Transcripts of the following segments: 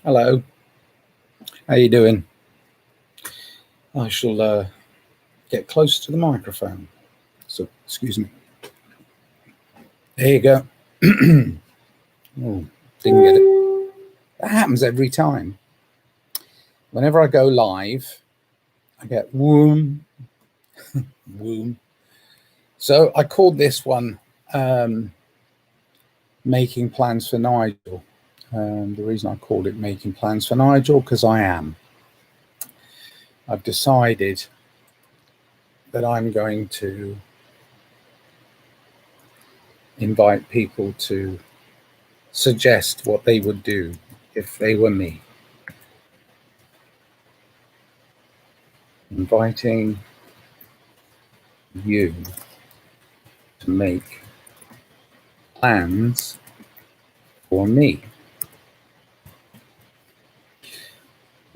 Hello, how you doing? I shall get closer to the microphone. So, excuse me. There you go. Oh, didn't get it. That happens every time. Whenever I go live, I get whoom, whoom. So I called this one Making Plans for Nigel. The reason I called it Making Plans for Nigel, because I am. I've decided that I'm going to invite people to suggest what they would do if they were me. Inviting you to make plans for me.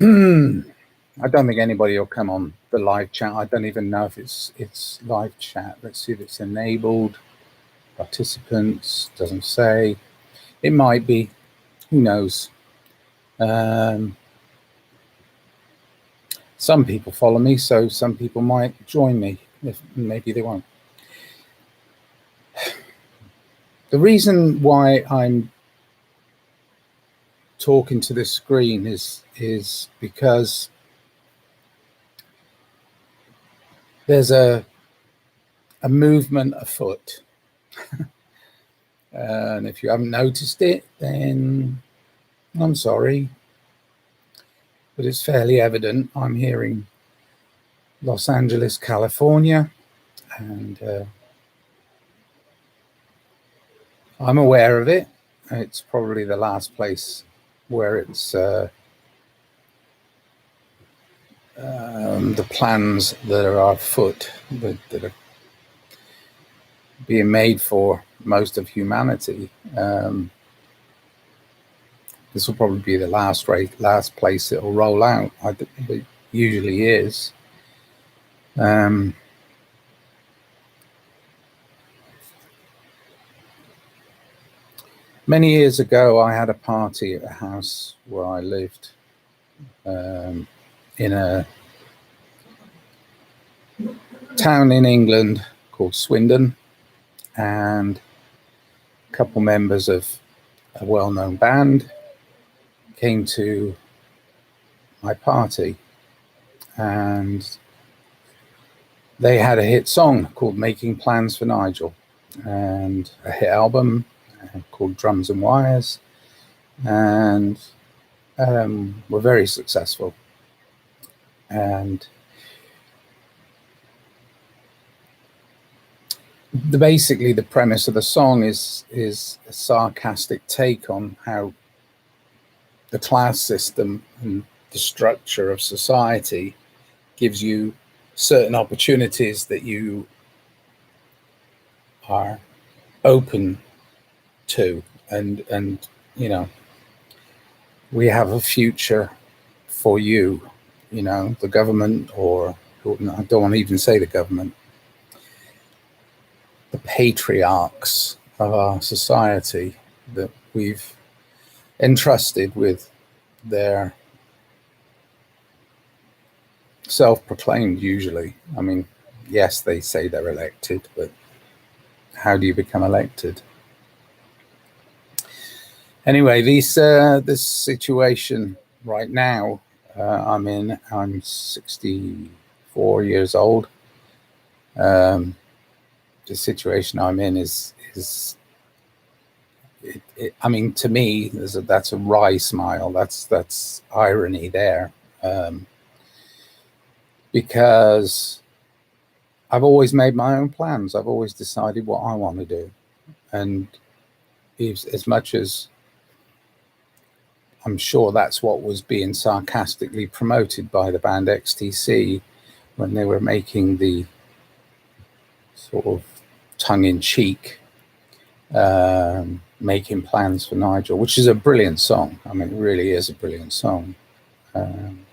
I don't think anybody will come on the live chat. I don't even know if it's live chat. Let's see if it's enabled. Participants, doesn't say. It might be. Who knows? Some people follow me, so some people might join me. If maybe they won't. The reason why I'm talking to this screen is because there's a movement afoot. And if you haven't noticed it, then I'm sorry. But it's fairly evident. I'm here in Los Angeles, California, and I'm aware of it. It's probably the last place where it's the plans that are afoot, that are being made for most of humanity. This will probably be the last place it will roll out. It usually is. Many years ago, I had a party at a house where I lived in a town in England called Swindon, and a couple members of a well-known band came to my party, and they had a hit song called Making Plans for Nigel, and a hit album called Drums and Wires, and were very successful. And basically the premise of the song is a sarcastic take on how the class system and the structure of society gives you certain opportunities that you are open to, and you know, we have a future for you, you know, the government, or I don't want to even say the government, the patriarchs of our society that we've entrusted with their self-proclaimed, usually. I mean, yes, they say they're elected, but how do you become elected? Anyway, this situation right now I'm 64 years old. The situation I'm in is I mean, to me, that's a wry smile. That's irony there, because I've always made my own plans. I've always decided what I want to do, and as much as I'm sure that's what was being sarcastically promoted by the band XTC when they were making the sort of tongue-in-cheek Making Plans for Nigel, which is a brilliant song. I mean, it really is a brilliant song. And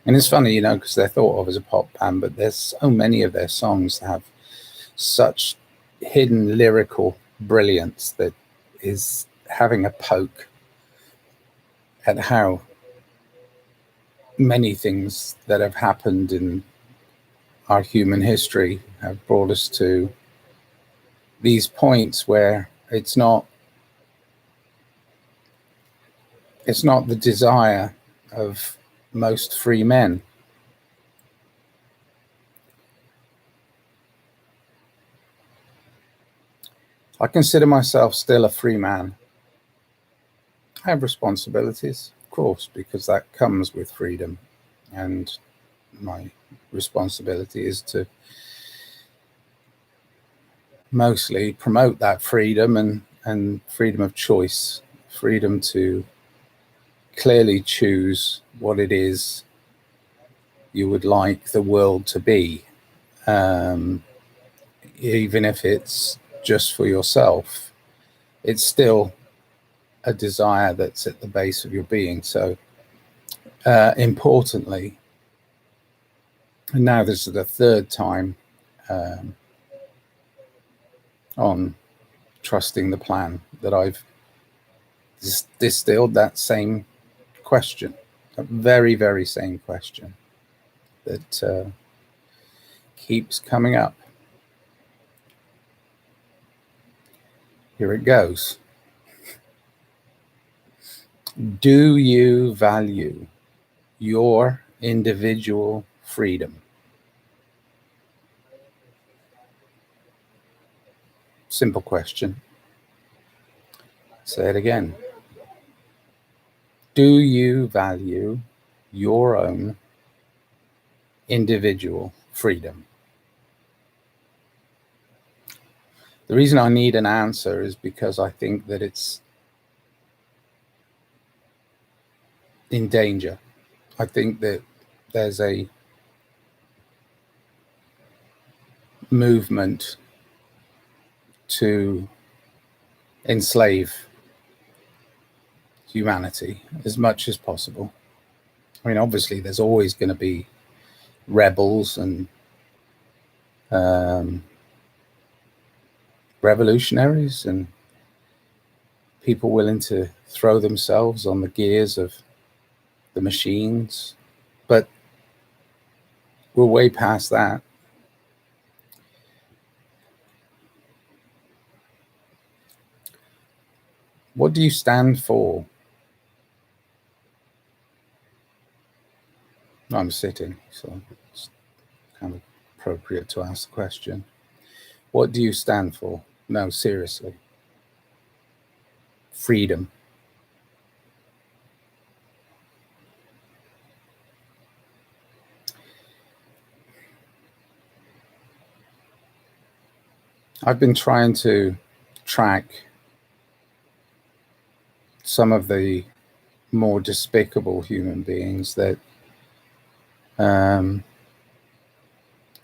it's funny, you know, because they're thought of as a pop band, but there's so many of their songs that have such hidden lyrical brilliance that is having a poke at how many things that have happened in our human history have brought us to these points where it's not the desire of most free men. I consider myself still a free man. I have responsibilities, of course, because that comes with freedom, and my responsibility is to mostly promote that freedom and freedom of choice, freedom to clearly choose what it is you would like the world to be, even if it's just for yourself. It's still a desire that's at the base of your being. So importantly, and now this is the third time on trusting the plan that I've distilled that same question, a very, very same question that keeps coming up. Here it goes. Do you value your individual freedom? Simple question. Say it again. Do you value your own individual freedom? The reason I need an answer is because I think that it's in danger. I think that there's a movement to enslave humanity as much as possible. I mean, obviously, there's always going to be rebels and revolutionaries and people willing to throw themselves on the gears of the machines, but we're way past that. What do you stand for? I'm sitting, so it's kind of appropriate to ask the question. What do you stand for? No, seriously. Freedom. I've been trying to track some of the more despicable human beings that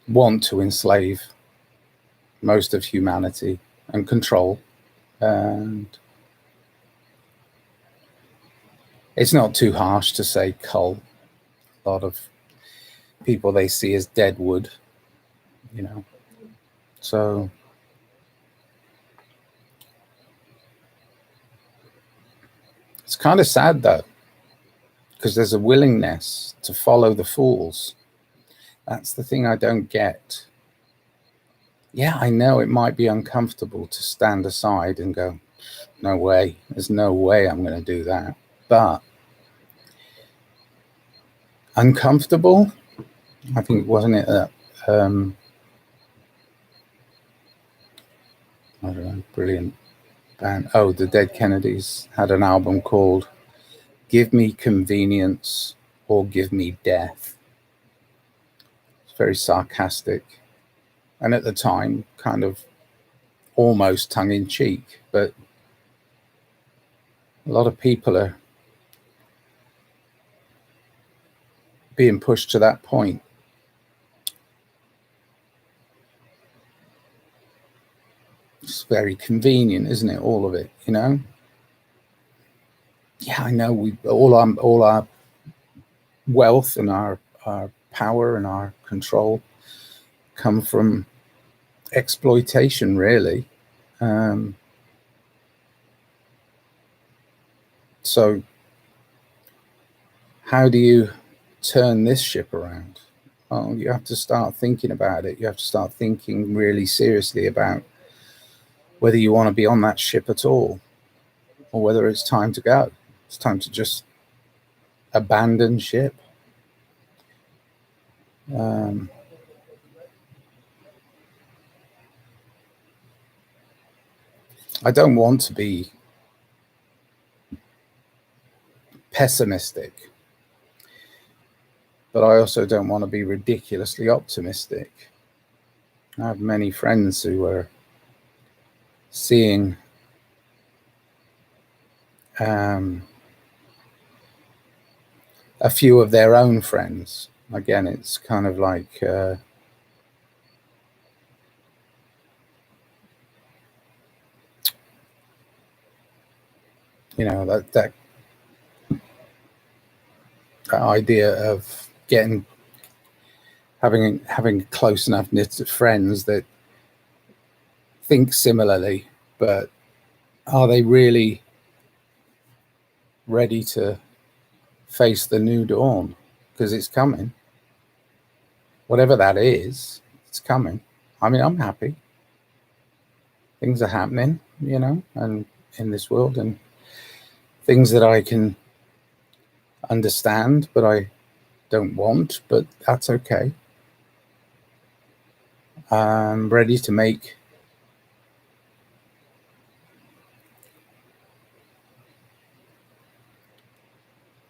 want to enslave most of humanity and control. And it's not too harsh to say cult. A lot of people they see as dead wood, you know. So it's kind of sad though, because there's a willingness to follow the fools. That's the thing I don't get. Yeah, I know it might be uncomfortable to stand aside and go, no way, there's no way I'm going to do that. But uncomfortable, I think, wasn't it that, I don't know, brilliant band. Oh, the Dead Kennedys had an album called Give Me Convenience or Give Me Death. It's very sarcastic. And at the time, kind of almost tongue-in-cheek, but a lot of people are being pushed to that point. It's very convenient, isn't it? All of it, you know. Yeah, I know. We all our wealth and our power and our control come from exploitation, really. So how do you turn this ship around? Well, you have to start thinking about it. You have to start thinking really seriously about whether you want to be on that ship at all, or whether it's time to go. It's time to just abandon ship. I don't want to be pessimistic, but I also don't want to be ridiculously optimistic. I have many friends who are seeing a few of their own friends. Again, it's kind of like you know, that idea of having close enough knit friends that think similarly, but are they really ready to face the new dawn? Because it's coming. Whatever that is, it's coming. I mean, I'm happy. Things are happening, you know, and in this world, and things that I can understand, but I don't want, but that's okay. I'm ready to make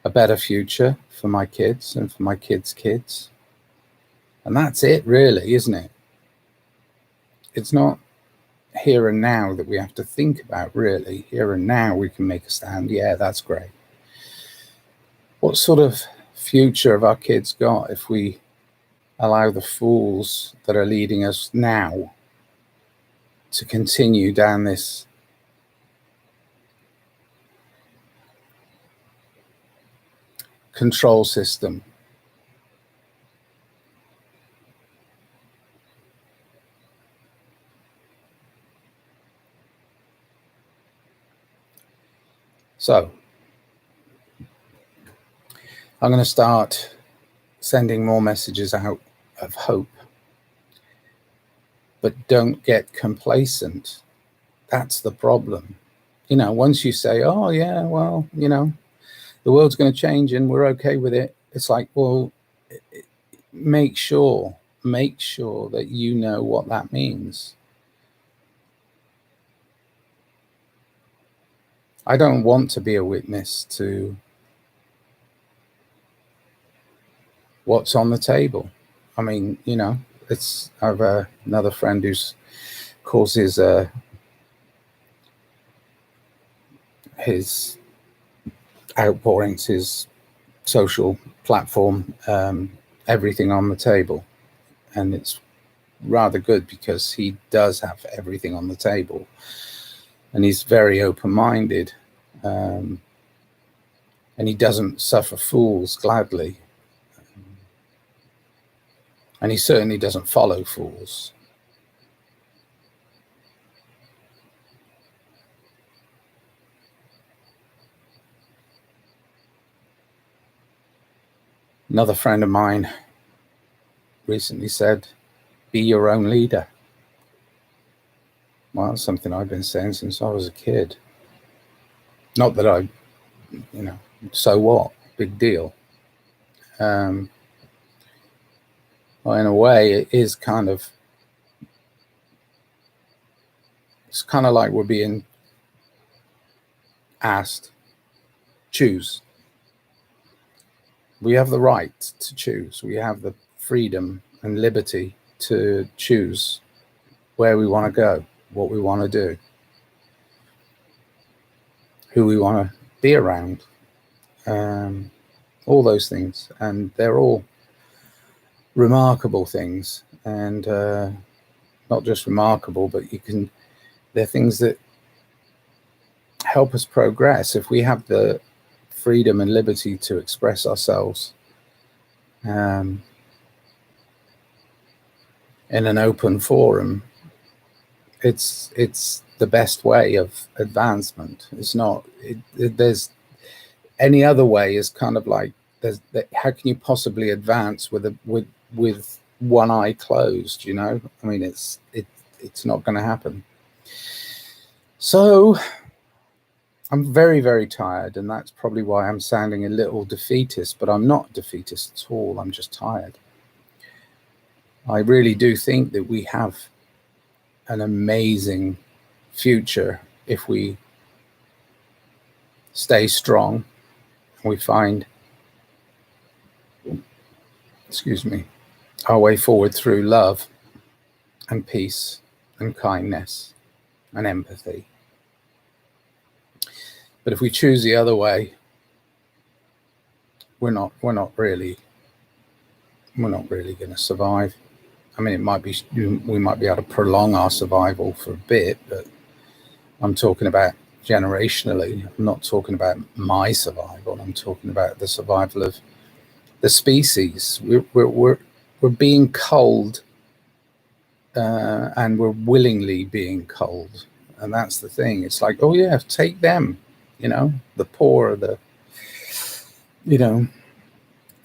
a better future for my kids and for my kids' kids. And that's it, really, isn't it? It's not here and now that we have to think about, really. Here and now we can make a stand. Yeah, that's great. What sort of future have our kids got if we allow the fools that are leading us now to continue down this control system? So I'm going to start sending more messages out of hope, but don't get complacent. That's the problem. You know, once you say, oh yeah, well, you know, the world's going to change and we're okay with it, it's like, well, make sure that you know what that means. I don't want to be a witness to what's on the table. I mean, you know, I have another friend who's calls his outpourings, his social platform, everything on the table. And it's rather good because he does have everything on the table. And he's very open-minded. And he doesn't suffer fools gladly. And he certainly doesn't follow fools. Another friend of mine recently said, be your own leader. Well, that's something I've been saying since I was a kid. Not that I, you know, so what? Big deal. Well, in a way, it is kind of, it's kind of like we're being asked, choose. We have the right to choose. We have the freedom and liberty to choose where we want to go, what we want to do, who we want to be around, all those things. And they're all remarkable things, and not just remarkable, but they're things that help us progress. If we have the freedom and liberty to express ourselves in an open forum, it's the best way of advancement. It's not, there's any other way is kind of like how can you possibly advance with one eye closed? You know, I mean, it's not going to happen. So I'm very, very tired, and that's probably why I'm sounding a little defeatist, but I'm not defeatist at all. I'm just tired. I really do think that we have an amazing future if we stay strong and we find, our way forward through love and peace and kindness and empathy. But if we choose the other way, we're not really going to survive. I mean, we might be able to prolong our survival for a bit, but I'm talking about generationally. I'm not talking about my survival. I'm talking about the survival of the species. We're being culled, and we're willingly being culled, and that's the thing. It's like, oh yeah, take them. You know, the poor, the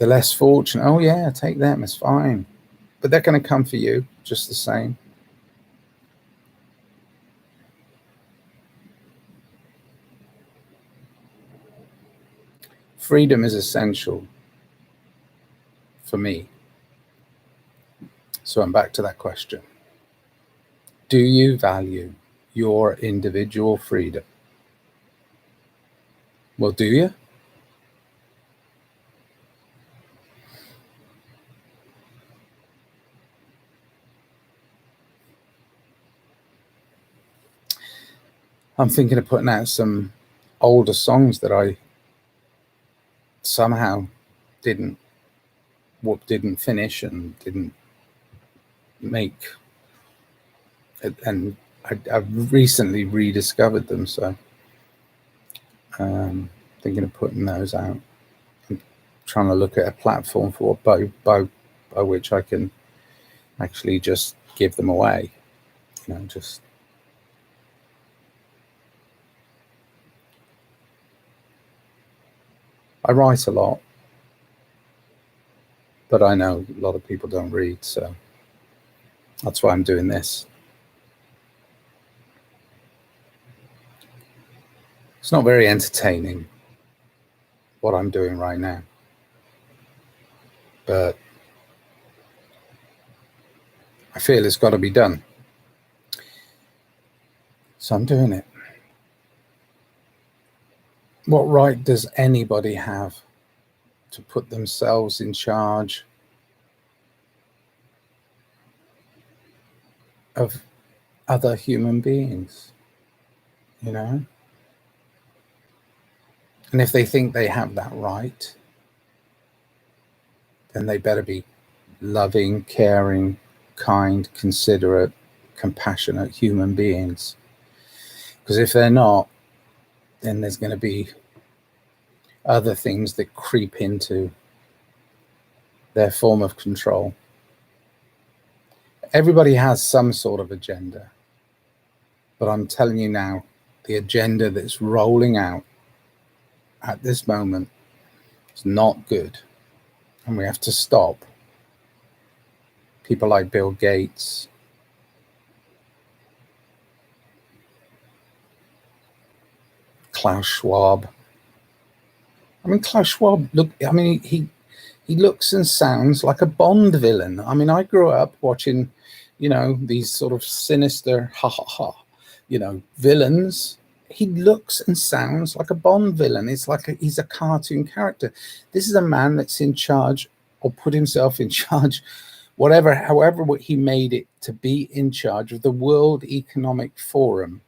less fortunate. Oh yeah, take them. It's fine, but they're going to come for you just the same. Freedom is essential for me. So I'm back to that question. Do you value your individual freedom? Well, do you? I'm thinking of putting out some older songs that I somehow didn't finish and didn't make, and I've recently rediscovered them, so thinking of putting those out. I'm trying to look at a platform for by which I can actually just give them away, just I write a lot, but I know a lot of people don't read, so that's why I'm doing this. It's not very entertaining, what I'm doing right now, but I feel it's got to be done. So I'm doing it. What right does anybody have to put themselves in charge of other human beings? And if they think they have that right, then they better be loving, caring, kind, considerate, compassionate human beings. Because if they're not, then there's going to be other things that creep into their form of control. Everybody has some sort of agenda, but I'm telling you now, the agenda that's rolling out at this moment is not good, and we have to stop people like Bill Gates, Klaus Schwab. I mean, Klaus Schwab, he looks and sounds like a Bond villain. I mean, I grew up watching, these sort of sinister, villains. He looks and sounds like a Bond villain. It's like he's a cartoon character. This is a man that's in charge, or put himself in charge, however he made it to be in charge of the World Economic Forum.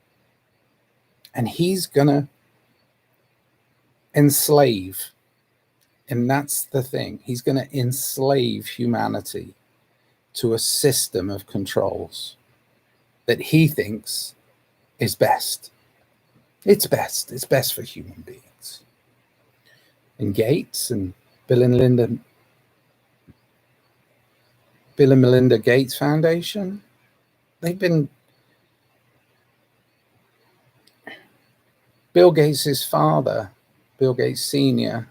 And he's going to enslave. And that's the thing. He's going to enslave humanity to a system of controls that he thinks is best. It's best. It's best for human beings. And Gates and Bill and Melinda Gates Foundation, they've been Bill Gates' father, Bill Gates Sr.,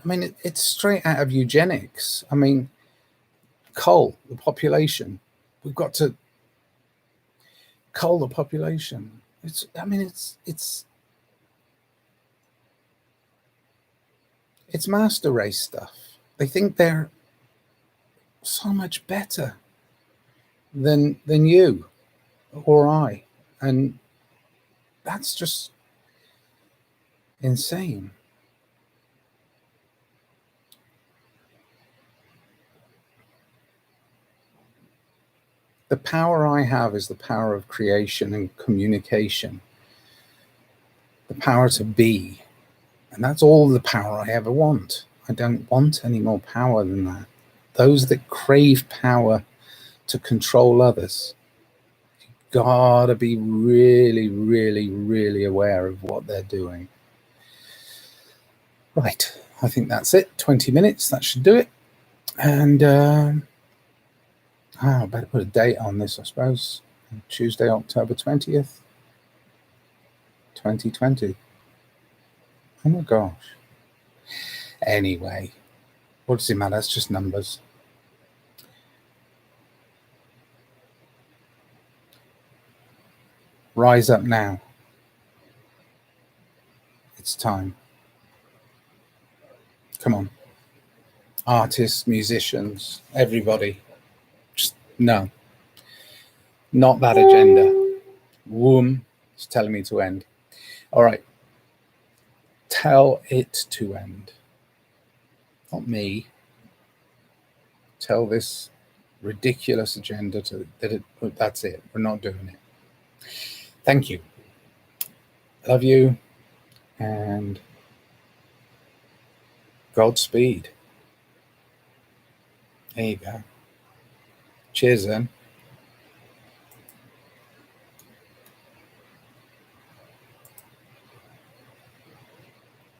I mean, it's straight out of eugenics. I mean, cull the population. We've got to cull the population. It's master race stuff. They think they're so much better than you or I, and that's just insane. The power I have is the power of creation and communication, the power to be, and that's all the power I ever want. I don't want any more power than that. Those that crave power to control others, you gotta be really, really, really aware of what they're doing. Right, I think that's it. 20 minutes, that should do it. And I better put a date on this, I suppose. Tuesday, October 20th, 2020. Oh my gosh. Anyway, what does it matter? It's just numbers. Rise up now. It's time. Come on. Artists, musicians, everybody. Just no. Not that agenda. Womb is telling me to end. All right. Tell it to end. Not me. Tell this ridiculous agenda that's it. We're not doing it. Thank you. Love you. And Godspeed. There you go. Cheers then.